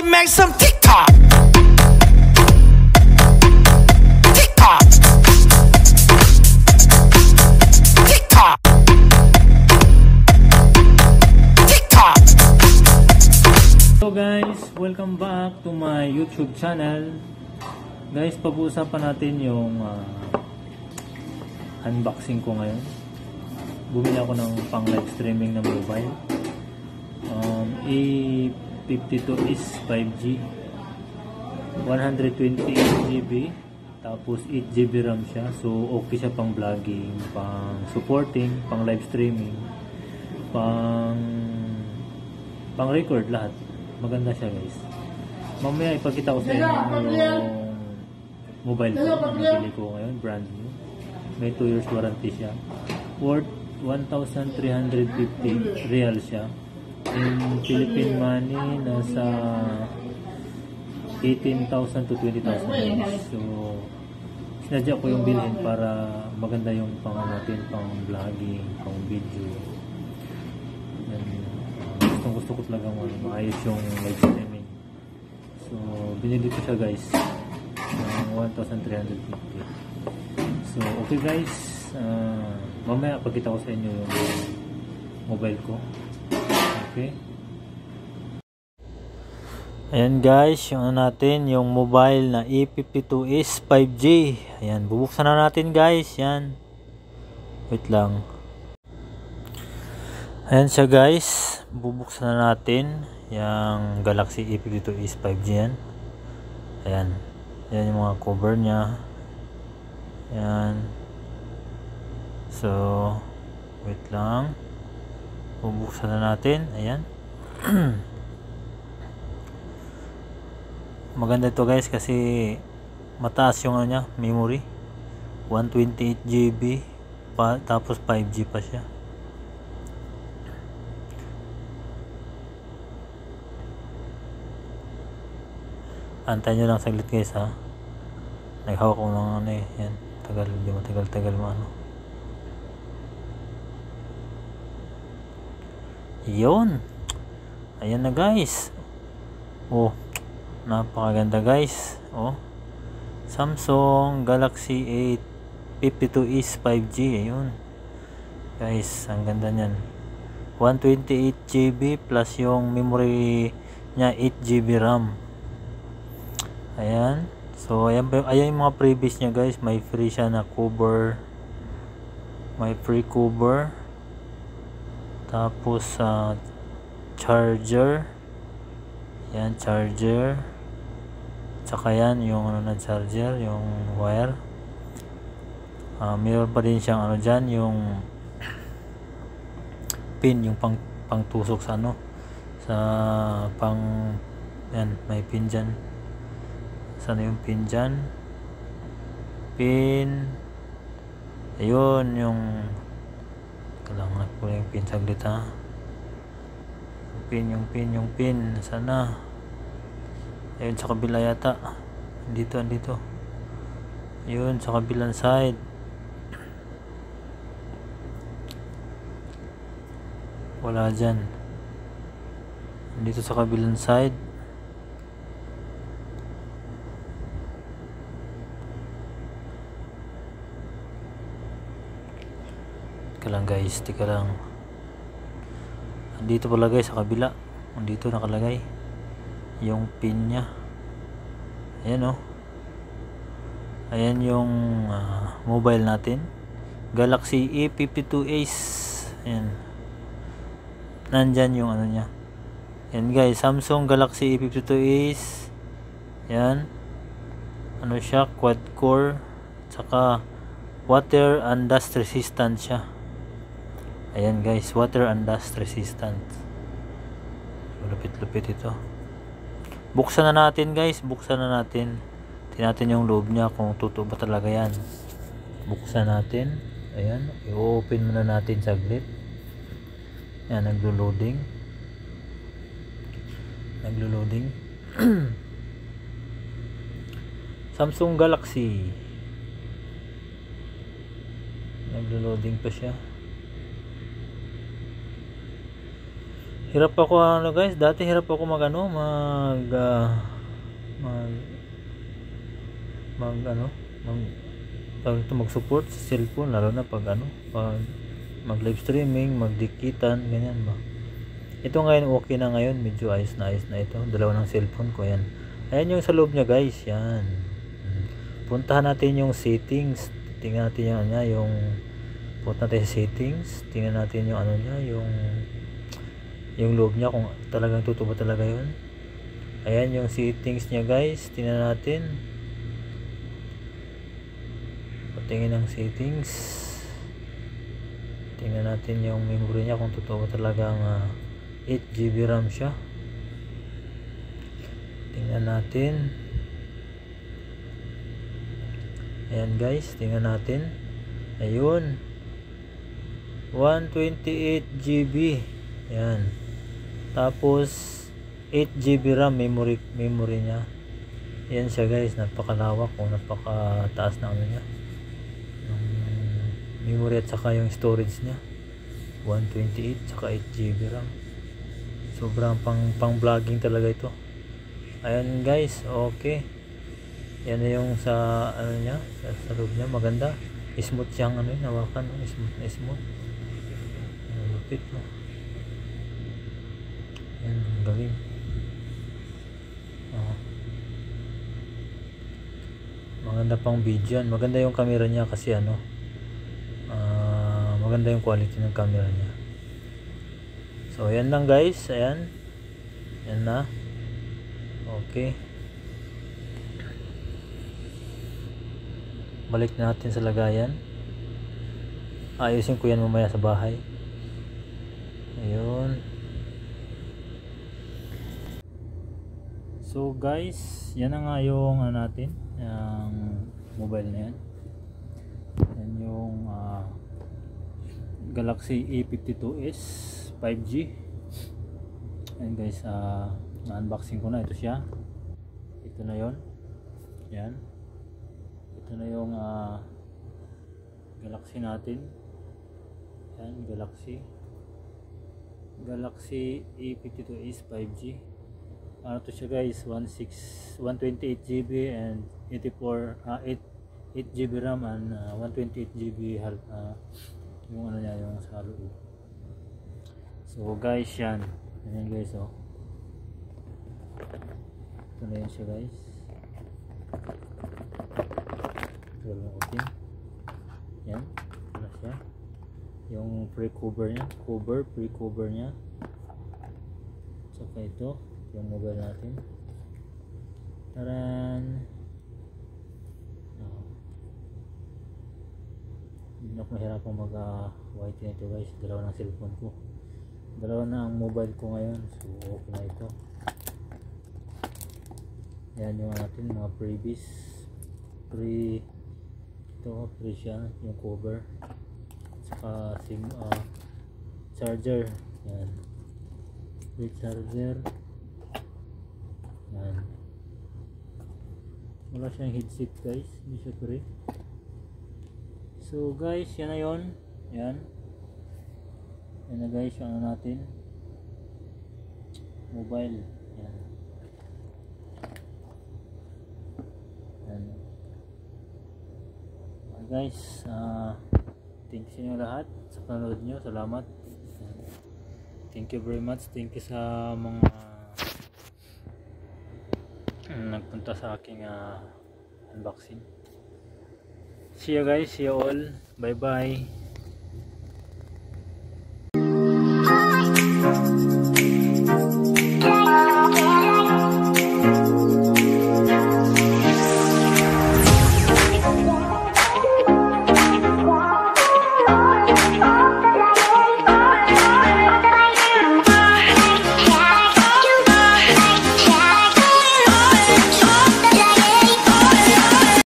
Everybody make some TikTok. TikTok. TikTok. TikTok. Hello guys, welcome back to my YouTube channel. Guys, pag-uusapan natin yung unboxing ko ngayon. Bumili ako ng pang live streaming na mobile. A52 is 5G, 128GB, tapos 8GB RAM siya. So okay siya pang vlogging, pang supporting, pang live streaming, pang record, lahat. Maganda siya guys. Mamaya ipakita ko sa inyo yung mobile ko na nabili ko ngayon, brand new. May 2 years warranty siya. Worth 1,350 real siya. In Philippine money, nasa 18,000 to 20,000. So, sinadya ko yung bilhin para maganda yung pang natin, pang vlogging, pang video. Gusto ko talaga maayos yung live streaming. So, binili ko siya guys ng 1,350. So, okay guys, mamaya pagkita ko sa inyo yung mobile ko. Okay. Ayan guys, yung natin, yung mobile na A52 is 5G. Ayan, bubuksan na natin guys. Yan. Wait lang. Ayan siya guys. Bubuksan na natin yung Galaxy A52 is 5G yan. Ayan. Ayan yung mga cover nya. Ayan. So, wait lang. Bubuksan na natin. Ayan. Maganda ito guys kasi mataas yung ano niya, memory. 128GB pa, tapos 5G pa siya. Antayin nyo lang saglit guys ha. Naghawak ko ng ano eh. Yan. Tagal, hindi matagal maano. Yun. Ayan na guys. Oh, napakaganda guys. Oh, Samsung Galaxy A52 is 5G. Ayun guys, ang ganda niyan. 128GB plus yung memory nya 8GB RAM. Ayan. So ayan yung mga previous nya guys. May free siya na cover. May free cover. Tapos charger. Yan, charger. Tsaka yan yung ano na charger, yung wire. Mayroon pa din siyang ano dyan, yung pin, yung pang tusok sa ano, sa pang, yan, may pin dyan. Sana yung pin dyan? Pin. Ayun, yung kailangan ko yung pin saglit ha. Yung pin. Sana. Ayun sa kabila yata. Andito. Ayun sa kabilang side. Wala dyan. Andito sa kabilang side. Tika lang. Andito pala guys sa kabila. Andito nakalagay yung pin nya. Ayan oh. Ayan yung mobile natin. Galaxy A52 Ace. Ayan. Nandyan yung ano nya. Ayan guys, Samsung Galaxy A52 Ace. Ayan. Ano siya? Quad core. Tsaka water and dust resistant siya. Ayan guys, water and dust resistant. Lupit-lupit ito. Buksan na natin guys, Tingnan natin yung loob niya kung totoo ba talaga yan. Buksan natin. Ayan, i-open muna natin saglit. Ayan, naglo-loading. Samsung Galaxy. Naglo-loading pa siya. Hirap ako ano guys, dati hirap ako mag ano, mag-support sa cellphone, lalo na pag ano, pag mag live streaming, magdikitan, ganyan ba. Ito ngayon okay na ngayon, medyo ayos na ito. Dalawa ng cellphone ko yan. Ayan yung sa loob niya guys, yan. Puntahan natin yung settings. Tingnan natin yung ano niya, yung punta natin sa settings. Tingnan natin yung ano niya, yung loob niya kung talagang totoo ba talaga yun. Ayan yung settings niya guys. Tingnan natin. Patingin ng settings. Tingnan natin yung memory niya kung totoo ba talagang 8GB RAM siya. Tingnan natin. Ayan guys, tingnan natin. Ayun, 128GB. Ayan. Tapos 8GB RAM memory niya. Ayan siya guys, napakalawak o napakataas na ano niya. Yung memory at saka yung storage niya. 128 saka 8GB RAM. Sobrang pang vlogging talaga ito. Ayan guys, okay. Yan na yung sa ano niya, sa loob niya, maganda. Smooth siyang ano yun, hawakan, smooth na smooth. Lupit mo. Yan, galing. Maganda pang video yan. Maganda yung camera niya kasi ano, maganda yung quality ng camera niya. So yan lang guys, ayan. Yan na. Okay. Balik natin sa lagayan. Ayusin ko yan mamaya sa bahay. Ayun. So guys, yan na nga yung natin, yung mobile na yan. Yan yung Galaxy A52s 5G. Ayan guys, na-unboxing ko na. Ito siya. Ito na yon. Yan. Ito na yung Galaxy natin. Yan, Galaxy A52s 5G. Ano to siya guys, 128GB and 8GB RAM and 128GB yung ano niya, yung sa loob. So guys, yan guys, oh. Ito na yan siya guys. Ito na open. Yan, ito na siya. Yung pre-cover niya, saka ito yung mobile natin. Taran. Hindi na ako mahirapang mag-white nito guys. Dalawa ng cellphone ko. Dalawa na ang mobile ko ngayon. So okay na ito. Yan yung natin mga freebies. Ito free siya yung cover. Saka charger. Yan. Free charger. Yan. Wala siyang headset guys. Hindi siya free. So guys, yan na yun. Yan. Yan na guys yung ano natin. Mobile. Yan. Yan. Okay guys, thank you sa inyo lahat sa panonood nyo. Salamat. Yan. Thank you very much. Thank you sa mga nagpunta sa aking unboxing. See you guys, see you all. Bye bye.